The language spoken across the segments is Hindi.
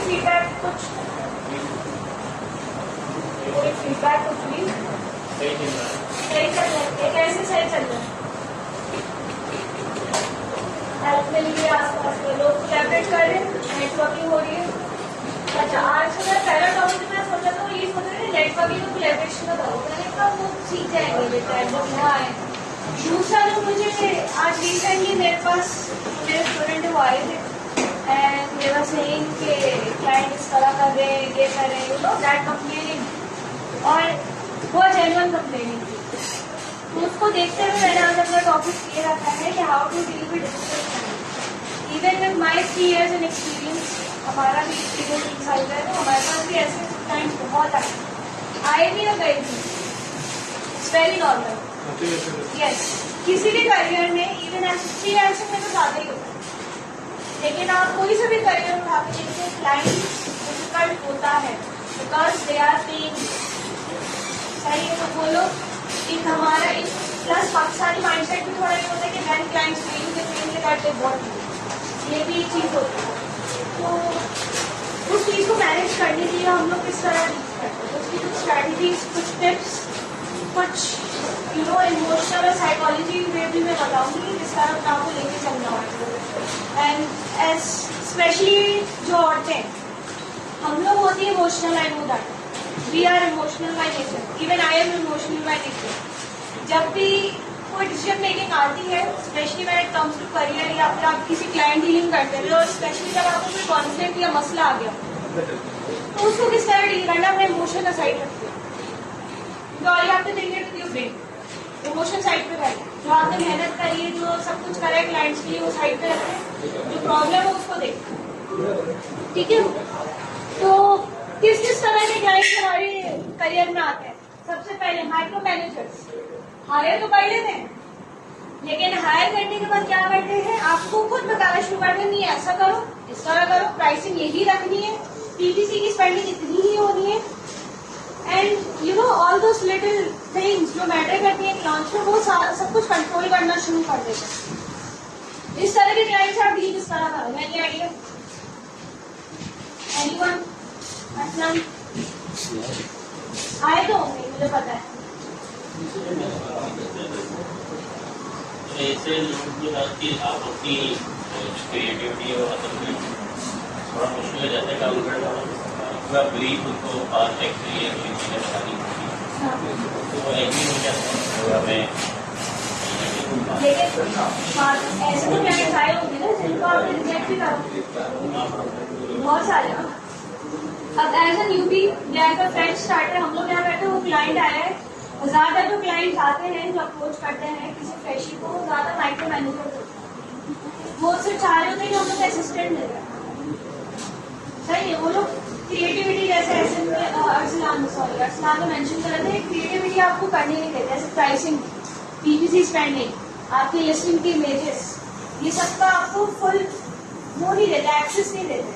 फीडबैक कुछ भी सही चल रहा है? कैसे सही चल रहा है? हेल्प मिल रही है, आसपास के लोग कोलैबोरेट कर रहे हैं, नेटवर्किंग हो रही है। अच्छा, आज का पहला टॉपिक मैं सोचा था ये सोच रही थी नेटवर्किंग और कोलैबोरेशन का करो, मैंने कहा वो सीख जाएंगे बेटा जब यहाँ आए। दूसरा जो मुझे आज रिसेंटली मेरे पास मेरे स्टूडेंट वो आए थे एंड दे वर सेइंग कि क्लाइंट इस तरह कर रहे हैं, ये कर रहे हैं, यू नो दैट कंप्लेनिंग, और वो जेन्युइन कंप्लेनिंग थी। तो उसको देखते हुए मैंने आज अपना टॉपिक ये रखा है कि how to deal with difficult client. Even with my 3 years in experience, हमारा भी एक्सपीरियंस 3 साल का है, तो हमारे पास भी ऐसे क्लाइंट बहुत आए भी और गए भी। It's very normal. यस, किसी भी करियर में इवन फ्रीलांसिंग में तो ज़्यादा ही होता है, लेकिन आप कोई से भी करियर उठा के देखिए क्लाइंट डिफिकल्ट होता है बिकॉज दे आर पेइंग। सही है, तो बोलो एक हमारा एक प्लस पाकिस्तानी माइंडसेट भी थोड़ा ये होता है कि मैन क्लाइंट्स पेइंग करते बहुत, ये भी चीज़ होती है। तो उस चीज़ को मैनेज करने के लिए हम लोग किस तरह डील करते हैं, उसकी कुछ स्ट्रैटेजीज, कुछ टिप्स, कुछ यू नो इमोशनल और साइकोलॉजी वे भी मैं बताऊंगी जिस तरह अपने आपको लेके चलना होगा। एंड एज स्पेशली जो औरतें हम लोग होती है emotional, I know that we are emotional by nature, even I am emotional by nature. जब भी कोई डिसीजन मेकिंग आती है, specially when it comes to career या फिर आप किसी क्लाइंट डीलिंग करते हैं, और स्पेशली जब आपको कोई कॉन्फ्लिक्ट या मसला आ गया तो उसको किस तरह डील करना, अपने इमोशन साइड रखते हैं। All you have to think it with your brain, emotion side पे रखें। जो आपने मेहनत करी है, जो सब कुछ करा है क्लाइंट्स के लिए, वो साइड पे रखें, जो प्रॉब्लम है उसको देखें। ठीक है, तो किस किस तरह के क्लाइंट्स हमारे करियर में आते हैं? सबसे पहले माइक्रो मैनेजर्स। हायर तो कर लेते हैं, लेकिन हायर करने के बाद क्या करते हैं, आपको खुद बताना शुरू कर दें, नहीं ऐसा करो, इस तरह करो, प्राइसिंग यही रखनी है, पीपीसी की स्पेंडिंग इतनी ही होनी है, and you know all those little things जो मैटर करती है लॉन्च में, वो सब कुछ कंट्रोल करना शुरू कर देते हैं। इस तरह के क्लाइंट्स आप डील किस तरह करो? मैं ये आइडिया एनीवन असलम आए तो होंगे, मुझे पता है। ऐसे लोग की आप अपनी क्रिएटिविटी और थोड़ा मुश्किल हो जाता है काम करना, पूरा ब्रीफ उनको पास एक्चुअली बतानी होती है, तो एग्री हो जाता है हमें। लेकिन ऐसे तो क्या आए होंगे ना जिनको आपने रिजेक्ट भी करो, बहुत सारे। अब एज अ न्यूबी या एज अ फ्रेश स्टार्टर हम लोग क्या करते हैं, वो क्लाइंट आया है, ज्यादा जो क्लाइंट्स आते हैं जो अप्रोच करते हैं किसी फ्रेशी को, ज्यादा माइक्रो मैनेजर होते हैं। वो सिर्फ चाह रहे होते हैं कि हम लोग असिस्टेंट मिल रहे हैं। सही है, वो लोग क्रिएटिविटी जैसे अर्सलान ने मेंशन कर रहे थे, क्रिएटिविटी आपको करने नहीं देते, जैसे प्राइसिंग, पीपीसी स्पेंडिंग, आपकी लिस्टिंग की इमेजेस, ये सब का आपको फुल वो नहीं देते, एक्सेस नहीं देते।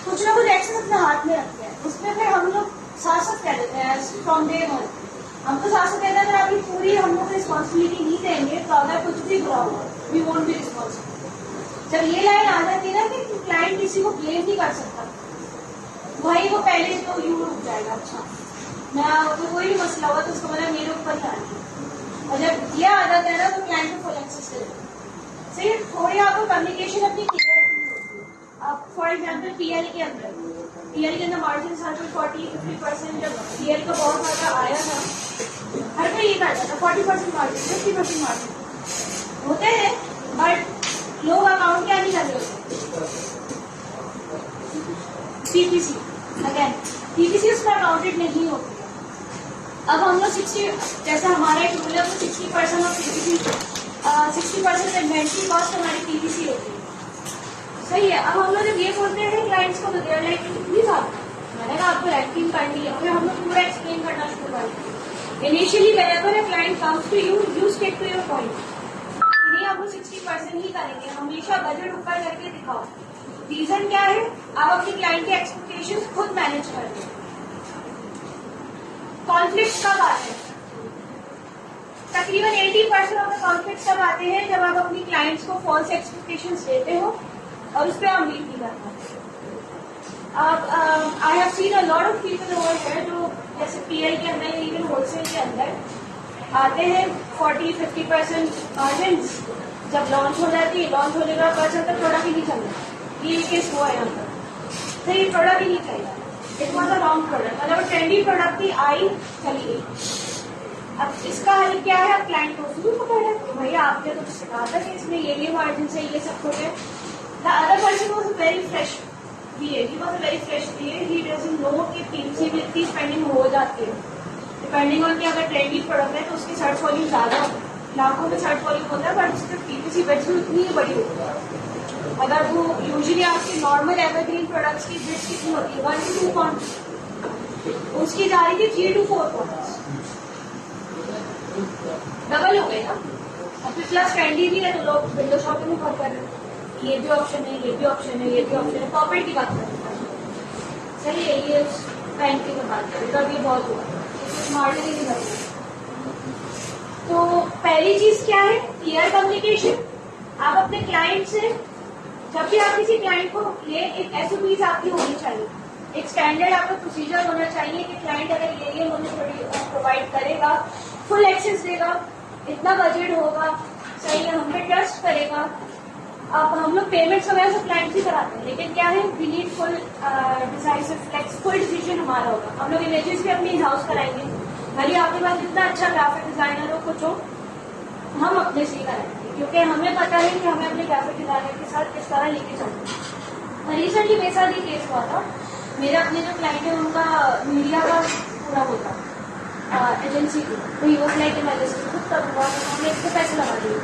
कुछ ना कुछ एक्सेस अपने हाथ में रखते हैं, उसमें फिर हम लोग शासक कह देते हैं फ्रॉम डे वन। हम तो शासक कहते हैं अगर आपकी पूरी हम लोग रिस्पॉन्सिबिलिटी नहीं देंगे तो अगर कुछ भी हुआ हो वी वोंट बी रिस्पॉन्सिबल। जब ये लाइन आ जाती है ना कि क्लाइंट किसी को ब्लेम नहीं कर सकता, वही वो पहले तो यू रुक जाएगा। अच्छा मैं तो कोई भी मसला हुआ तो उसको बोला मेरे ऊपर ही आ रही है, और जब ये आ जाता है ना तो क्लाइंट को फुल एक्सेस देते हैं। सिर्फ थोड़ी आपको कम्युनिकेशन अपनी क्लियर रखनी होती है। अब फॉर एग्जाम्पल पीएल के अंदर मार्जिन 40-50%, जब पीएल का बहुत ज्यादा आया था हर कोई ये करता था 40% मार्जिन, 50% मार्जिन होते हैं, बट लोग अकाउंट क्या नहीं कर रहे होते, पीपीसी अगेन पीपीसी उसमें अकाउंटेड नहीं होती है। अब हम लोग 60, जैसे हमारा एक रूल है, 60% ऑफ पीपीसी, 60% इन्वेंट्री कॉस्ट हमारी पीपीसी होती है। सही है, अब हम लोग जब ये बोलते हैं क्लाइंट्स को तो देर लाइक कितनी था, मैंने कहा आपको रैंकिंग करनी है, फिर हम लोग पूरा एक्सप्लेन करना शुरू कर दिया। Initially whenever a client comes to you, you stick to your point। नहीं आप 60% ही करेंगे, हमेशा बजट ऊपर करके दिखाओ। रीजन क्या है, आप अपनी क्लाइंट के एक्सपेक्टेशंस खुद मैनेज करते हैं। कॉन्फ्लिक्ट कब आते हैं? तकरीबन 80% ऑफ द कॉन्फ्लिक्ट तब आते हैं जब आप अपनी क्लाइंट्स को फॉल्स एक्सपेक्टेशंस देते हो और उस पर आप मीट नहीं कर पाते। अब I have seen a lot of people over here जो जैसे पीएल के अंदर, इवन होलसेल के अंदर आते हैं 40-50% मार्जिन्स, जब लॉन्च हो जाती है, लॉन्च होने के बाद पता चलता प्रोडक्ट ही नहीं चल रहा, ये केस हुआ है यहाँ पर, तो ये प्रोडक्ट ही नहीं चलेगा, it was a wrong product, मतलब ट्रेंडी प्रोडक्ट थी, आई चली गई। अब इसका हल क्या है, अब क्लाइंट को उसमें पकड़ है, भैया आपने तो कहा था कि इसमें ये मार्जिन से ये सब कुछ है। The other person was very fresh BA, he was very fresh BA, he doesn't know कि पीएमसी में इतनी स्पेंडिंग हो जाती है, डिपेंडिंग ऑन कि अगर ट्रेंडी प्रोडक्ट है तो उसकी सर्च वॉल्यूम ज्यादा होती है, लाखों में सर्च वॉल्यूम होता है, बट उसकी पीपीसी वैल्यू इतनी बड़ी होती है। अगर वो यूजुअली आपकी नॉर्मल एवरग्रीन प्रोडक्ट्स की बिट्स कितनी होती है 1 to 2 पॉइंट, उसकी जा रही थी 3 to 4 पॉइंट्स, डबल हो गए ना। अब फिर प्लस ट्रेंडी भी है तो लोग विंडो शॉपिंग में बहुत कर रहे हैं, ये भी ऑप्शन है, ये भी ऑप्शन है, ये भी ऑप्शन है, कॉर्पोरेट की बात करते हैं। चलिए ये बैंक की बात करें, तब ये बहुत हुआ, मॉडल ही नहीं करते। तो पहली चीज क्या है, क्लियर कम्युनिकेशन। आप अपने क्लाइंट से जब भी आप किसी क्लाइंट को ले, एक एसओपीज आपकी होनी चाहिए, एक स्टैंडर्ड आपका प्रोसीजर होना चाहिए कि क्लाइंट अगर ये मुझे प्रोवाइड करेगा, फुल एक्सेस देगा, इतना बजट होगा, सही है, हम पे ट्रस्ट करेगा। अब हम लोग पेमेंट्स वगैरह सब क्लाइंट से कराते हैं, लेकिन क्या है, we need full decisive flex, full decision हमारा होगा। हम लोग इमेजेस भी अपने इन हाउस कराएंगे, भले आपके पास जितना अच्छा ग्राफिक डिजाइनर हो कुछ हो, हम अपने से ही कराएंगे, क्योंकि हमें पता है कि हमें अपने ग्राफिक डिजाइनर के साथ किस तरह लेके चलना है। रिसेंटली मेरे साथ ये केस हुआ था, मेरे अपने जो क्लाइंट है उनका मीडिया का पूरा होता एजेंसी की, तो ही वॉज लाइक तब हुआ, हमने इसको पैसे लगा दिए,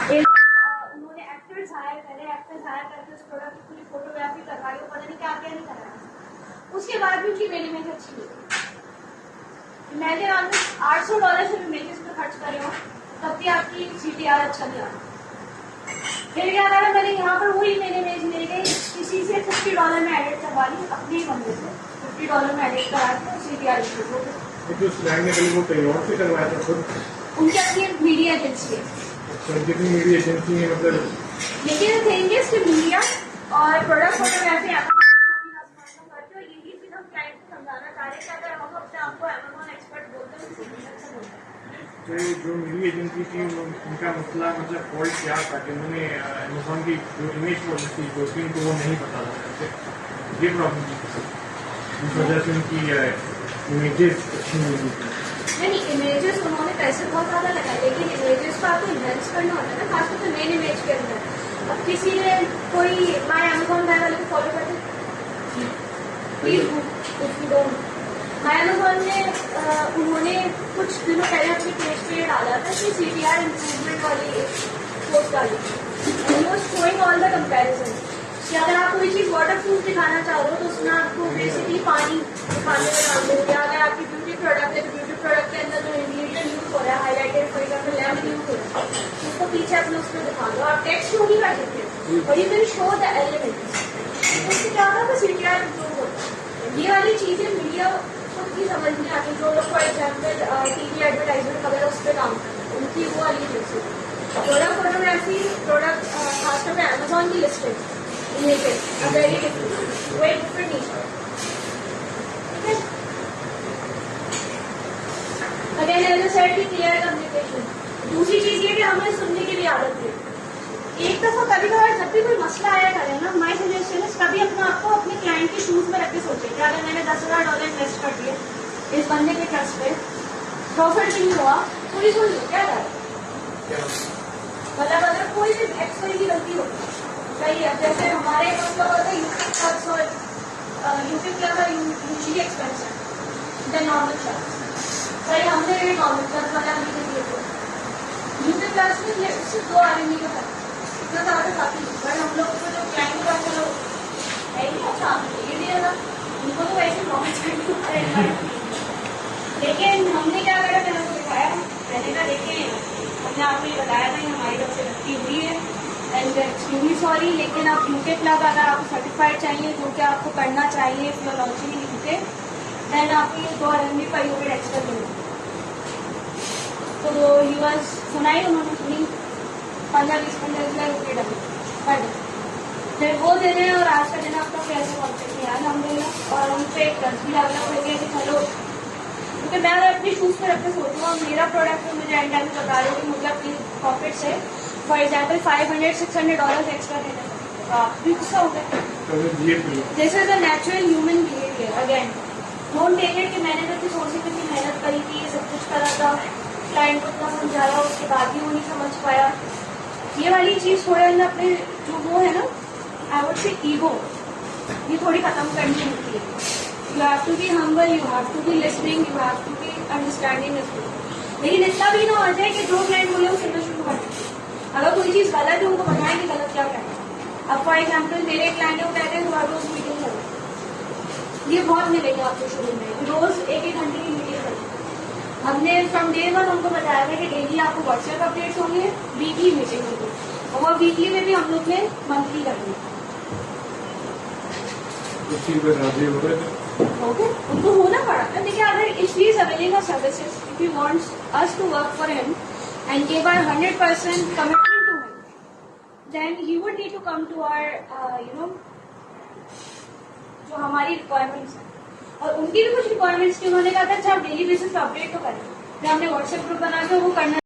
उन्होंने एक्टर्स हायर करे, एक्टर्स हायर करके उस प्रोडक्ट की पूरी फोटोग्राफी करवाई, वो पता नहीं क्या क्या नहीं कराया, उसके बाद भी उनकी मेरी इमेज अच्छी नहीं, मैंने ऑलमोस्ट $800 से इमेजेस पे खर्च करे हो, तब भी आपकी CTR अच्छा नहीं आ रहा। फिर क्या करा, मैंने यहाँ पर वही मेरी इमेज ले गई, किसी से $50 में एडिट करवा ली, अपने ही बंदे से $50 में एडिट करा के CTR इशू हो गया। जो स्लैंग ने कल वो कहीं और से करवाया था खुद, उनकी अपनी मीडिया एजेंसी है, कितनी मीडिया एजेंसी है मतलब, लेकिन थिंग इज कि मीडिया और प्रोडक्ट फोटोग्राफी करते हो, यही फिर हम क्लाइंट को समझाना चाह रहे हैं कि अगर हम अपने आपको अमेज़न एक्सपर्ट बोलते हैं तो बोलते हैं। तो जो मीडिया एजेंसी थी उनका मसला मतलब फॉल्ट क्या था कि उन्होंने अमेज़न की जो इमेज पॉलिसी थी उनको वो नहीं पता था, ये प्रॉब्लम थी, इस वजह से उनकी इमेजेस अच्छी नहीं थी। नहीं, इमेजेस उन्होंने पैसे बहुत ज्यादा लगाए, लेकिन इमेजेस को आपको इन्वेंस करना होता है ना, खासतौर से मेन इमेज के अंदर। अब किसी ने कोई माय अमेज़न बैग वाले को फॉलो करते प्लीज माय अमेज़न ने उन्होंने कुछ दिनों पहले अपने पेज पे डाला था कि CTR इम्प्रूवमेंट वाली पोस्ट डाली, शोइंग ऑल द कंपेरिजन कि अगर आप कोई चीज वाटर प्रूफ दिखाना चाह रहे हो तो उसमें आपको बेसिकली पानी दिखाने में डाल दो, या अगर आपकी ब्यूटी प्रोडक्ट है तो ब्यूटी प्रोडक्ट के अंदर जो इंग्रेडिएंट यूज हो रहा है, highlighted for example lamp use हो रहा है, उसको पीछे अपने उसमें दिखा दो। आप टेक्स्ट शो नहीं कर सकते, और you can show the elements, उससे क्या होगा तो CTR इम्प्रूव होता है। ये वाली चीजें मीडिया खुद की समझ नहीं आती, जो लोग फॉर एग्जाम्पल TV एडवर्टाइजमेंट वगैरह उस पर काम करते हैं, उनकी वो वाली चीजें प्रोडक्ट फोटोग्राफी, प्रोडक्ट खासतौर पर अमेज़न की listing images are very different, वो एक डिफरेंट नीच है, ठीक है। अगेन एज आई सेड कि क्लियर कम्युनिकेशन। दूसरी चीज ये कि हमें सुनने की भी आदत है। एक दफा कभी कभार जब भी कोई मसला आया करे ना, माय सजेशन है कभी अपने आप को अपने क्लाइंट के शूज में रख के सोचे कि अगर मैंने $10,000 इन्वेस्ट कर दिए इस बंदे के ट्रस्ट पे, प्रॉफिट नहीं हुआ, पूरी सुन लो क्या रहा है, मतलब अगर कोई भी एक्सपर्ट की गलती होती है, सही है, जैसे हमारे मतलब होता है यूट्यूब क्लब्स और यूट्यूब क्लब और usually expensive than normal clubs, सही, हमने ये नॉर्मल क्लब वाला हमने दिए थे यूट्यूब क्लास में, ये उससे 2 आदमी का था, इतना ज़्यादा काफी, बट हम लोग को जो क्लाइंट का चलो है ही अच्छा ये दिया था, उनको तो वैसे नॉर्मल चाहिए, लेकिन हमने क्या करा, मैंने उनको दिखाया, मैंने कहा देखें हमने आपको ये बताया था हमारी तरफ से गलती हुई है एंड एक्सट्रीमली सॉरी, लेकिन आप यूके प्लग अगर आपको सर्टिफाइड चाहिए, जो कि आपको करना चाहिए फिर लॉन्चिंग इन यूके, देन आपको ये 2 RMB पर यूके एक्स्ट्रा मिलेगा। तो ही वॉज सुनाई, उन्होंने सुनी 15-20 यूके डबल, फिर वो दिन है और आज का दिन आपका कैसे पहुंचे यार, हम लोग पे एक ट्रस्ट भी डेवलप हो गया कि चलो, क्योंकि मैं अगर अपने शूज पे रख के सोचूँ और मेरा प्रोडक्ट मुझे एंड टाइम बता रहे हो कि मुझे अपनी प्रॉफिट से फॉर एग्जाम्पल $500-600 एक्स्ट्रा देना, तो आप भी गुस्सा हो गए। This is a natural human behaviour. Again don't take it कि मैंने तो इतनी सोच कितनी मेहनत करी थी, सब कुछ करा था, क्लाइंट को इतना समझाया, उसके बाद भी वो नहीं समझ पाया। ये वाली चीज थोड़ा अपने जो वो है ना, आई वुड से ईगो, ये थोड़ी खत्म करनी होती है। You have to be humble, you have to be listening, you have to be understanding. लेकिन इतना भी ना हो जाए कि जो क्लाइंट बोले वो सुनना शुरू कर दें। अगर कोई चीज गलत है उनको बताएं कि गलत क्या करना है। अब फॉर एग्जाम्पल मेरे क्लाइंट वो कहते हैं कि रोज मीटिंग करो, ये बहुत मिलेगा आपको शुरू में, रोज 1-1 घंटे की मीटिंग करो। हमने फ्रॉम डे 1 उनको बताया था कि डेली आपको व्हाट्सएप अपडेट्स होंगे, वीकली मीटिंग होगी, और वो वीकली में भी हम लोग ने मंथली करनी है। ओके, उनको होना पड़ा था। देखिए अगर if he is availing of services, if you wants us to work for him and give our 100% commitment to him, then he would need to come to our जो हमारी रिक्वायरमेंट्स है। और उनकी भी कुछ रिक्वायरमेंट्स थी, उन्होंने कहा था अच्छा आप डेली बेसिस पे अपडेट तो करें। फिर हमने व्हाट्सएप ग्रुप बना के वो करना